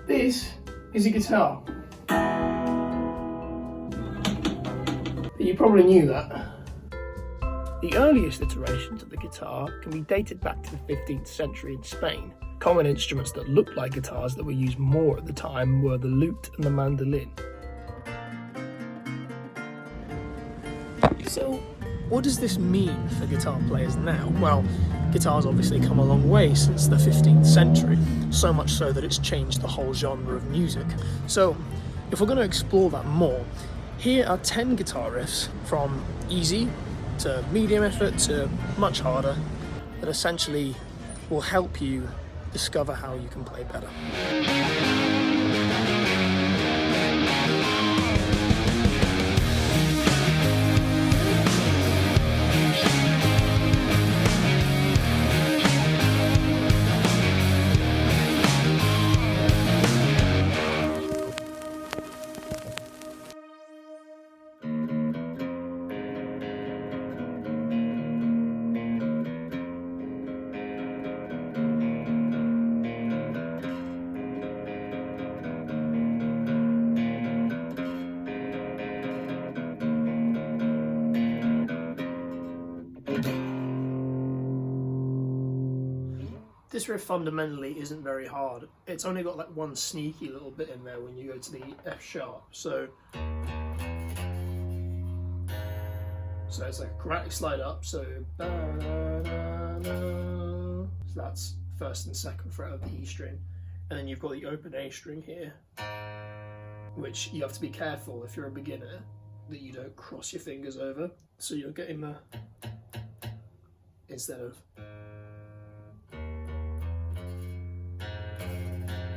This is a guitar. You probably knew that. The earliest iterations of the guitar can be dated back to the 15th century in Spain. Common instruments that looked like guitars that were used more at the time were the lute and the mandolin. So, what does this mean for guitar players now? Well, guitar's obviously come a long way since the 15th century, so much so that it's changed the whole genre of music. So, if we're going to explore that more, here are 10 guitar riffs from easy to medium effort to much harder that essentially will help you discover how you can play better. This riff fundamentally isn't very hard. It's only got like one sneaky little bit in there when you go to the F sharp. So it's like a chromatic slide up. So that's first and second fret of the E string, and then you've got the open A string here, which you have to be careful if you're a beginner that you don't cross your fingers over. So you're getting the instead of.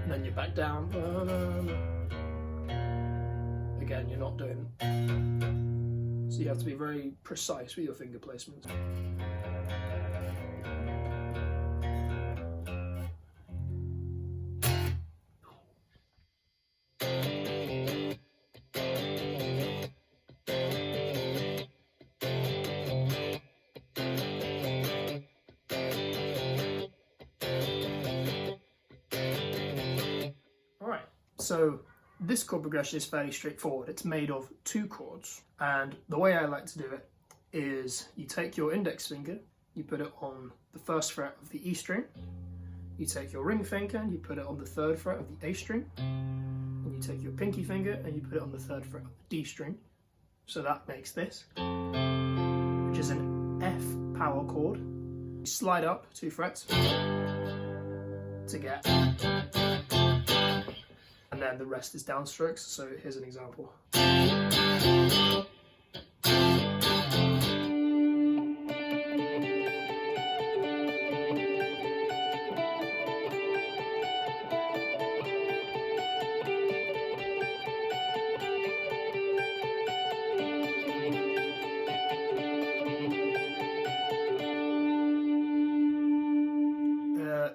And then you're back down. Again, you're not doing. So you have to be very precise with your finger placement. So this chord progression is fairly straightforward. It's made of 2 chords, and the way I like to do it is you take your index finger, you put it on the 1st fret of the E string, you take your ring finger and you put it on the 3rd fret of the A string, and you take your pinky finger and you put it on the 3rd fret of the D string. So that makes this, which is an F power chord. You slide up 2 frets to get, and then the rest is downstrokes. So here's an example.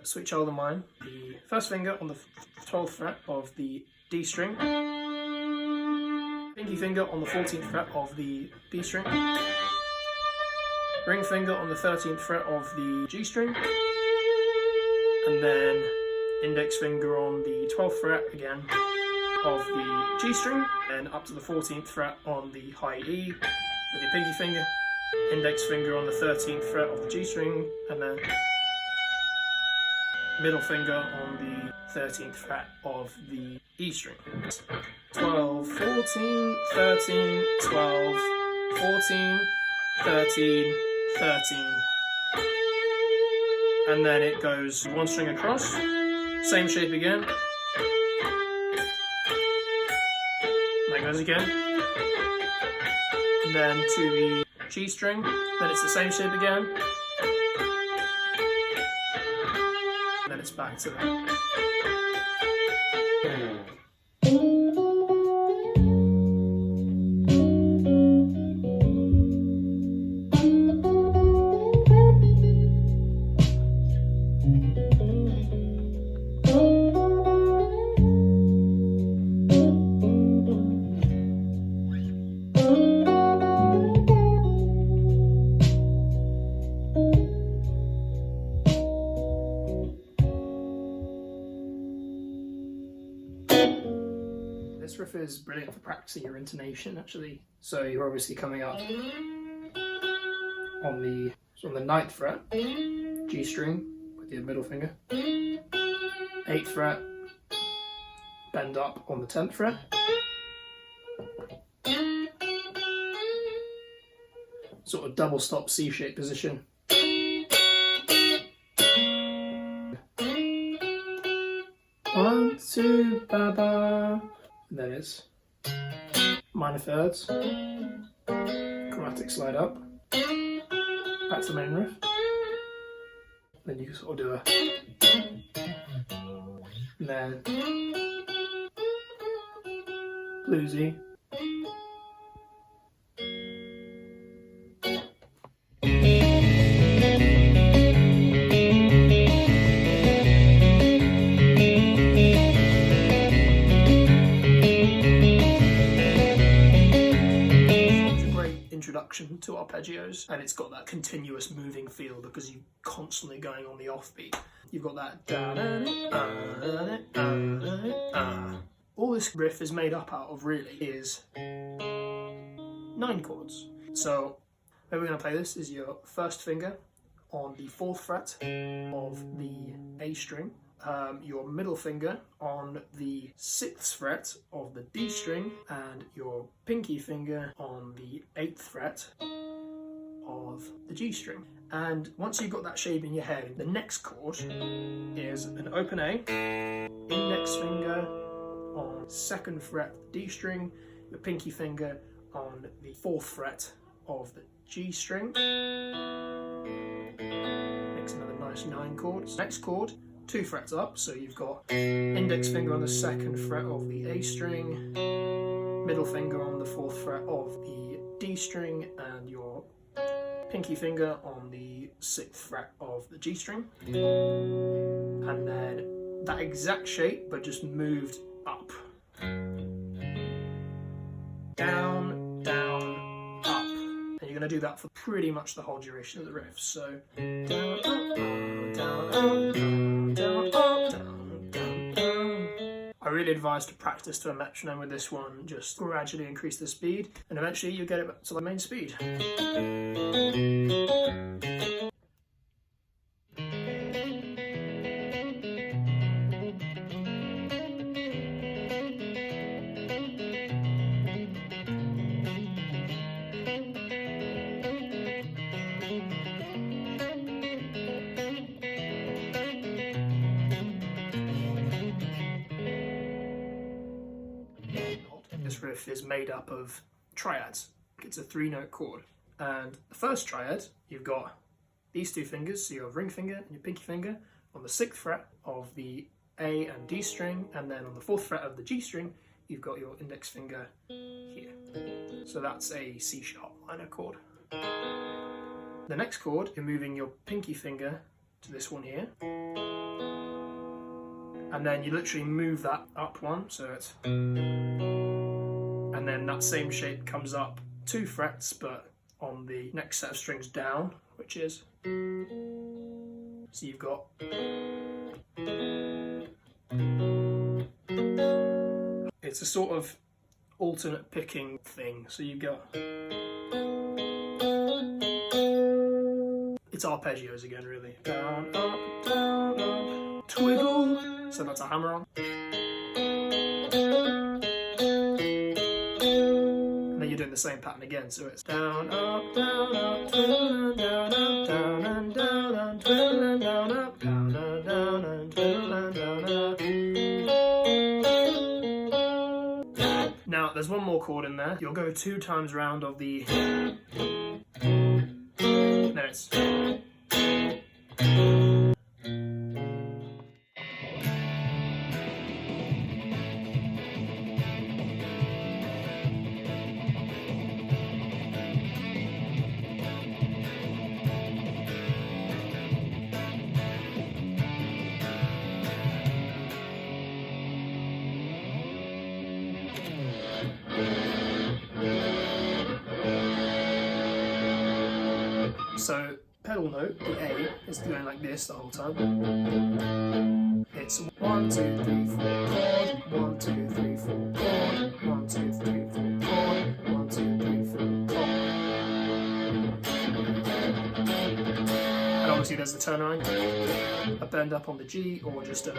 Sweet Child of Mine, the 1st finger on the 12th fret of the D string, pinky finger on the 14th fret of the D string, ring finger on the 13th fret of the G string, and then index finger on the 12th fret again of the G string, and up to the 14th fret on the high E with your pinky finger, index finger on the 13th fret of the G string, and then middle finger on the 13th fret of the E string. 12, 14, 13, 12, 14, 13, 13. And then it goes 1 string across, same shape again. That goes again. And then to the G string, then it's the same shape again. Then it's back to that. This riff is brilliant for practicing your intonation, actually. So you're obviously coming up on the 9th fret, G string with your middle finger, 8th fret, bend up on the 10th fret, sort of double stop C-shaped position. 1, 2, ba ba. And then it's minor thirds, chromatic slide up, back to the main riff. Then you can sort of do a, and then bluesy. Introduction to arpeggios, and it's got that continuous moving feel because you're constantly going on the offbeat. You've got that all this riff is made up out of really is 9 chords. So the way we're going to play this is your first finger on the 4th fret of the A string, your middle finger on the 6th fret of the D string, and your pinky finger on the 8th fret of the G string. And once you've got that shape in your head, the next chord is an open A, index finger on 2nd fret of the D string, your pinky finger on the 4th fret of the G string. Makes another nice 9 chords. Next chord, 2 frets up, so you've got index finger on the 2nd fret of the A string, middle finger on the 4th fret of the D string, and your pinky finger on the 6th fret of the G string. And then that exact shape, but just moved up. Down, down, up. And you're going to do that for pretty much the whole duration of the riff. So down, up, down, up, down, up, down, down, down. I really advise to practice to a metronome with this one. Just gradually increase the speed, and eventually you get it back to the main speed. This riff is made up of triads. It's a 3-note chord. And the first triad, you've got these 2 fingers, so your ring finger and your pinky finger on the 6th fret of the A and D string, and then on the 4th fret of the G string, you've got your index finger here. So that's a C sharp minor chord. The next chord, you're moving your pinky finger to this one here, and then you literally move that up one, so it's, and then that same shape comes up 2 frets, but on the next set of strings down, which is, so you've got, it's a sort of alternate picking thing, so you've got, it's arpeggios again really, down, up, twiggle, so that's a hammer on. Doing the same pattern again, so it's down, up, twiddle, down, up, down, and down, and twiddle, and down, up, down, and down, and twiddle, and down, up. Now, there's one more chord in there. You'll go 2 times round of the, then it's, so pedal note, the A, is going like this the whole time. It's 1, 2, 3, 4 chord, 1, 2, 3, 4 chord, a turnaround, a bend up on the G, or just a...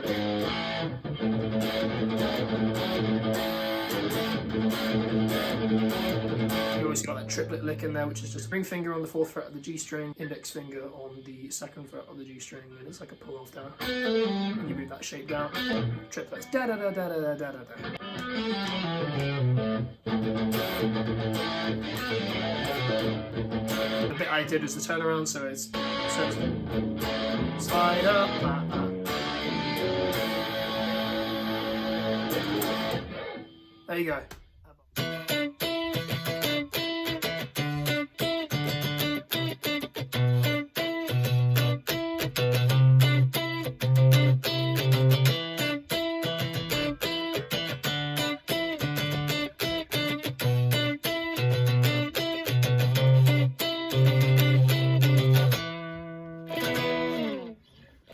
You always got that triplet lick in there, which is just ring finger on the 4th fret of the G string, index finger on the 2nd fret of the G string, and it's like a pull off down. And you move that shape down. Triplets. Da da da da da da da da. The bit I did was the turnaround, so it's slide up. There you go.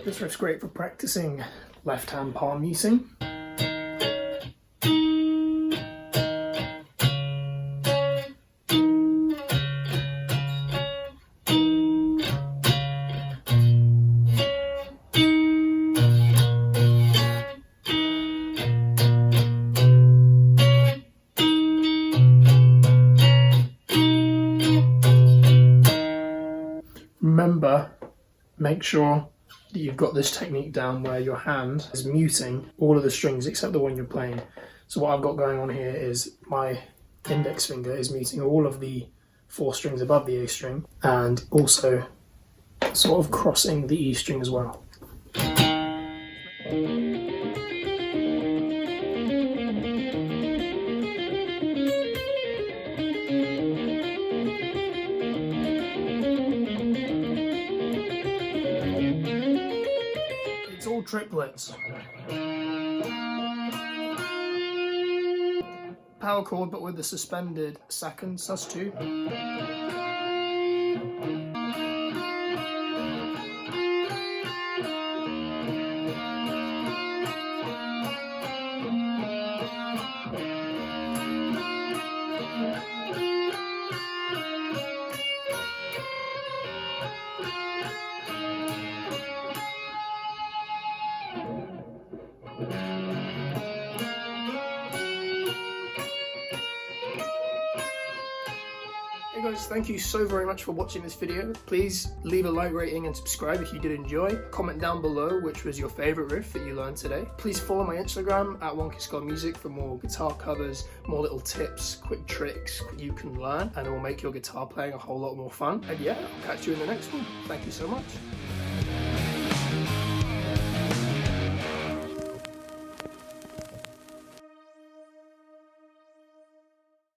This riff's great for practicing left-hand palm muting. Remember, make sure that you've got this technique down where your hand is muting all of the strings except the one you're playing. So what I've got going on here is my index finger is muting all of the 4 strings above the A string and also sort of crossing the E string as well. It's all triplets. Power chord, but with the suspended 2nd sus2. Hey guys, thank you so very much for watching this video. Please leave a like, rating and subscribe if you did enjoy. Comment down below which was your favourite riff that you learned today. Please follow my Instagram at @OneKissGodMusic for more guitar covers, more little tips, quick tricks you can learn, and it will make your guitar playing a whole lot more fun. And yeah, I'll catch you in the next one. Thank you so much.